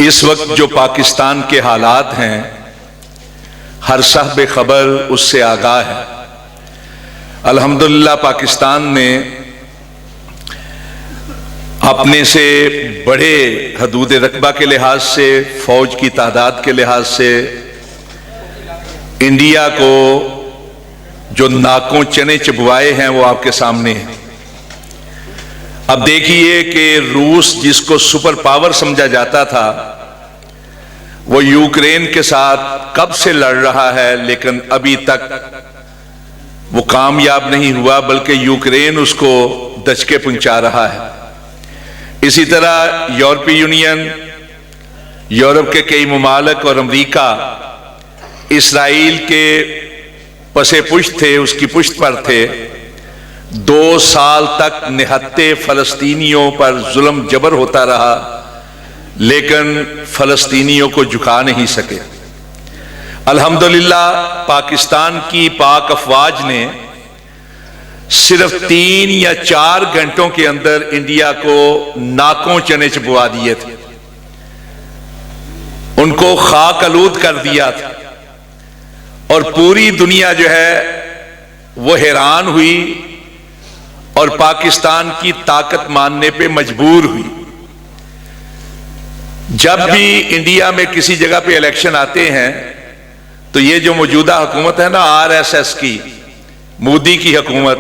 इस वक्त जो पाकिस्तान के हालात हैं, हर साहब खबर उससे आगाह है। अल्हम्दुलिल्लाह पाकिस्तान ने अपने से बड़े हदूद रकबा के लिहाज से, फौज की तादाद के लिहाज से इंडिया को जो नाकों चने चबवाए हैं वो आपके सामने हैं। अब देखिए कि रूस, जिसको सुपर पावर समझा जाता था, वो यूक्रेन के साथ कब से लड़ रहा है, लेकिन अभी तक वो कामयाब नहीं हुआ, बल्कि यूक्रेन उसको दचके पहुंचा रहा है। इसी तरह यूरोपीय यूनियन, यूरोप के कई ममालिक और अमेरिका इसराइल के पसे पुश्त थे, उसकी पुश्त पर थे। 2 साल तक निहत्ते फलस्तीनियों पर जुल्म जबर होता रहा, लेकिन फलस्तीनियों को झुका नहीं सके। अल्हम्दुलिल्लाह पाकिस्तान की पाक अफवाज ने सिर्फ 3 या 4 घंटों के अंदर इंडिया को नाकों चने चबवा दिए थे, उनको खाक आलूद कर दिया था। और पूरी दुनिया जो है वो हैरान हुई और पाकिस्तान की ताकत मानने पे मजबूर हुई। जब भी इंडिया में किसी जगह पे इलेक्शन आते हैं तो ये जो मौजूदा हुकूमत है ना, आरएसएस की, मोदी की हुकूमत,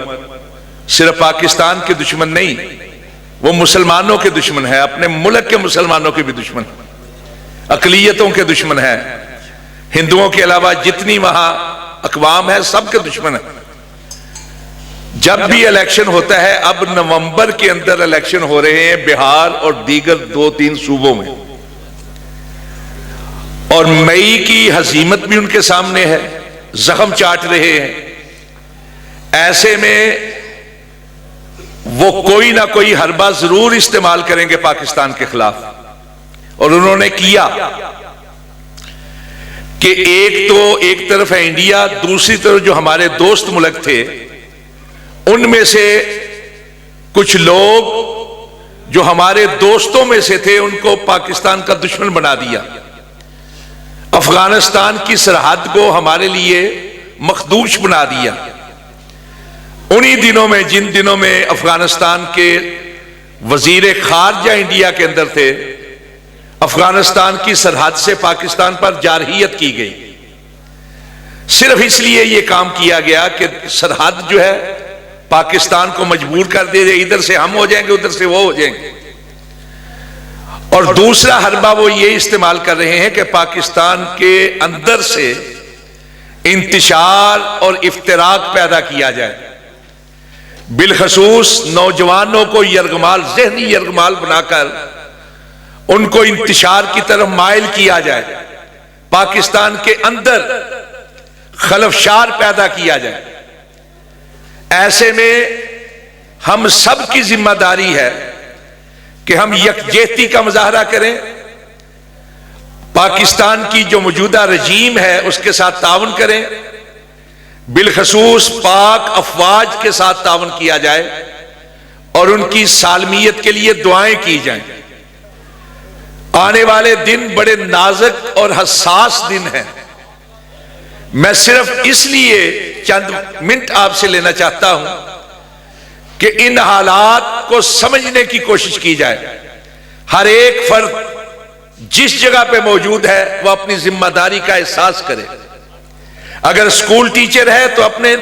सिर्फ पाकिस्तान के दुश्मन नहीं, वो मुसलमानों के दुश्मन है, अपने मुल्क के मुसलमानों के भी दुश्मन, अकलियतों के दुश्मन है, हिंदुओं के अलावा जितनी वहां अकवाम है सबके दुश्मन है। जब भी इलेक्शन होता है, अब नवंबर के अंदर इलेक्शन हो रहे हैं बिहार और दीगर 2-3 सूबों में, और मई की हजीमत भी उनके सामने है, जख्म चाट रहे हैं। ऐसे में वो कोई ना कोई हरबा जरूर इस्तेमाल करेंगे पाकिस्तान के खिलाफ, और उन्होंने किया कि एक तरफ है इंडिया, दूसरी तरफ जो हमारे दोस्त मुल्क थे, उनमें से कुछ लोग जो हमारे दोस्तों में से थे उनको पाकिस्तान का दुश्मन बना दिया। अफगानिस्तान की सरहद को हमारे लिए मखदूश बना दिया। उन्हीं दिनों में, जिन दिनों में अफगानिस्तान के वजीर खारजा इंडिया के अंदर थे, अफगानिस्तान की सरहद से पाकिस्तान पर जारहियत की गई। सिर्फ इसलिए यह काम किया गया कि सरहद जो है पाकिस्तान को मजबूर कर दे, इधर से हम हो जाएंगे, उधर से वो हो जाएंगे। और दूसरा हरबा वो ये इस्तेमाल कर रहे हैं कि पाकिस्तान के अंदर से इंतशार और इफ्तिराक पैदा किया जाए, बिलखसूस नौजवानों को यरगमाल, ज़हनी यरगमाल बनाकर उनको इंतशार की तरफ माइल किया जाए, पाकिस्तान के अंदर खलफशार पैदा किया जाए। ऐसे में हम सब की जिम्मेदारी है कि हम यकजहती का मुजाहरा करें, पाकिस्तान की जो मौजूदा रजीम है उसके साथ तावन करें, बिलखसूस पाक अफवाज के साथ तावन किया जाए और उनकी सालमियत के लिए दुआएं की जाएं। आने वाले दिन बड़े नाजुक और हसास दिन हैं। मैं सिर्फ इसलिए चंद मिनट आपसे लेना चाहता हूं कि इन हालात को समझने की कोशिश की जाए। हर एक फर्द जिस जगह पे मौजूद है वो अपनी जिम्मेदारी का एहसास करे। अगर स्कूल टीचर है तो अपने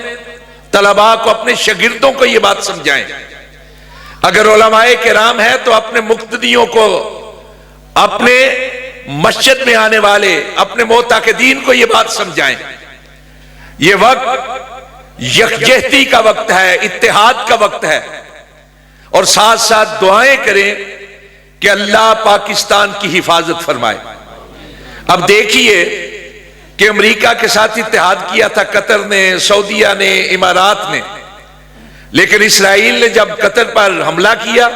तलबा को, अपने शागिर्दों को यह बात समझाएं। अगर उलमाए किराम है तो अपने मुक्तदियों को, अपने मस्जिद में आने वाले अपने मोताकिदीन को यह बात समझाएं। यह वक्त यकजहती का वक्त है, इत्तेहाद का वक्त है, और साथ साथ दुआएं करें कि अल्लाह पाकिस्तान की हिफाजत फरमाए। अब देखिए कि अमेरिका के साथ इत्तेहाद किया था कतर ने, सऊदीया ने, इमारात ने, लेकिन इसराइल ने जब कतर पर हमला किया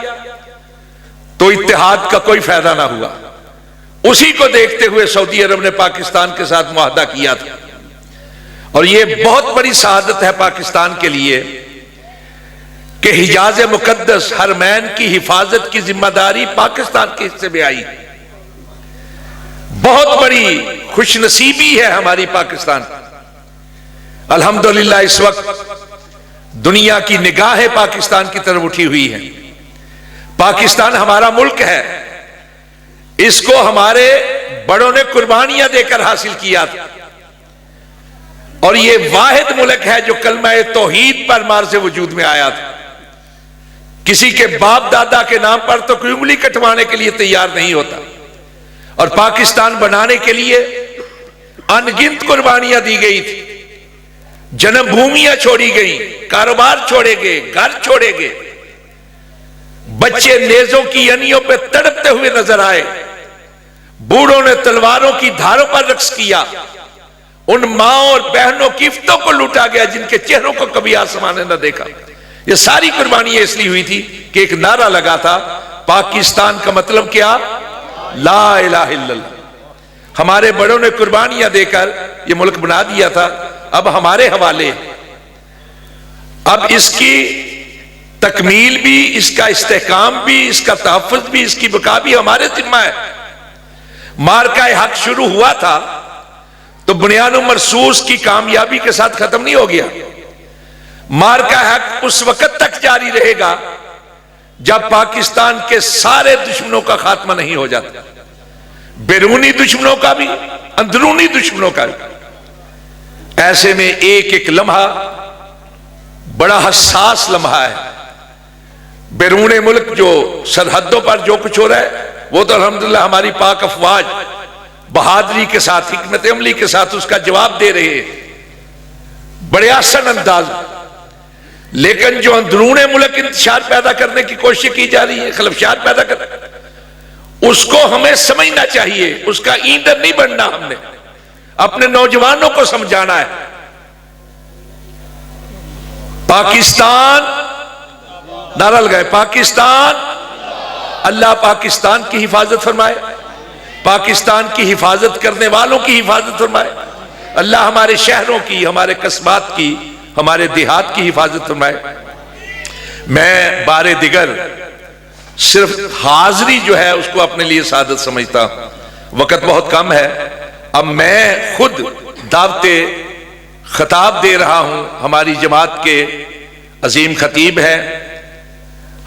तो इत्तेहाद का कोई फायदा ना हुआ। उसी को देखते हुए सऊदी अरब ने पाकिस्तान के साथ मुआहदा किया था, और यह बहुत बड़ी शहादत है पाकिस्तान के लिए कि हिजाज मुकद्दस हरमैन की हिफाजत की जिम्मेदारी पाकिस्तान के हिस्से में आई। बहुत बड़ी खुशनसीबी है हमारी पाकिस्तान। अल्हम्दुलिल्लाह इस वक्त दुनिया की निगाहें पाकिस्तान की तरफ उठी हुई है। पाकिस्तान हमारा मुल्क है, इसको हमारे बड़ों ने कुर्बानियां देकर हासिल किया था, और यह वाहिद मुल्क है जो कलमा तौहीद पर मार से वजूद में आया था। किसी के बाप दादा के नाम पर तो कोई उंगली कटवाने के लिए तैयार नहीं होता, और पाकिस्तान बनाने के लिए अनगिनत कुर्बानियां दी गई थी। जन्मभूमियां छोड़ी गई, कारोबार छोड़े गए, घर छोड़े गए, बच्चे नेजों की अनियों पे तड़पते हुए नजर आए, बूढ़ों ने तलवारों की धारों पर रक्स किया, उन माओ और बहनों की इफ्तों को लूटा गया जिनके चेहरों को कभी आसमान ने न देखा। ये सारी कुर्बानियां इसलिए हुई थी कि एक नारा लगा था, पाकिस्तान का मतलब क्या? ला इलाहा इल्लल्लाह। हमारे बड़ों ने कुर्बानियां देकर यह मुल्क बना दिया था, अब हमारे हवाले। अब इसकी तकमील भी, इसका इस्तेहकाम भी, इसका तहफ़्फ़ुज़ भी, इसकी बका भी हमारे जिम्मा है। मार्का हक शुरू हुआ था तो बुनियाद मरसूस की कामयाबी के साथ खत्म नहीं हो गया। मार्का हक उस वक्त तक जारी रहेगा जब पाकिस्तान के सारे दुश्मनों का खात्मा नहीं हो जाता, बैरूनी दुश्मनों का भी, अंदरूनी दुश्मनों का भी। ऐसे में एक एक लम्हा बड़ा हसास लम्हा है। बैरूने मुल्क जो सरहदों पर जो कुछ हो रहा है वो तो अल्हम्दुलिल्लाह हमारी पाक अफवाज बहादुरी के साथ, हिकमत अमली के साथ उसका जवाब दे रहे हैं बड़े आसान अंदाज। लेकिन जो अंदरूने मुल्क इंतशार पैदा करने की कोशिश की जा रही है, खलफशार पैदा कर, उसको हमें समझना चाहिए, उसका ईंधन नहीं बनना। हमने अपने नौजवानों को समझाना है। पाकिस्तान, नारा लगाए पाकिस्तान। अल्लाह पाकिस्तान की हिफाजत फरमाए, पाकिस्तान की हिफाजत करने वालों की हिफाजत फरमाए। अल्लाह हमारे शहरों की, हमारे कस्बात की, हमारे देहात की हिफाजत फरमाए। मैं बारे दिगर सिर्फ हाजिरी जो है उसको अपने लिए सादत समझता हूं। वक्त बहुत कम है। अब मैं खुद दावते खिताब दे रहा हूं। हमारी जमात के अजीम खतीब है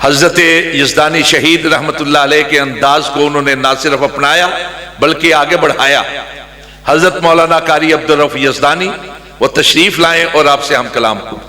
हजरत यज़दानी शहीद रहमतुल्लाह अलैह के अंदाज को उन्होंने ना सिर्फ अपनाया बल्कि आगे बढ़ाया। हजरत मौलाना कारी अब्दुल रऊफ यज़दानी वो तशरीफ लाएं और आपसे हम कलाम को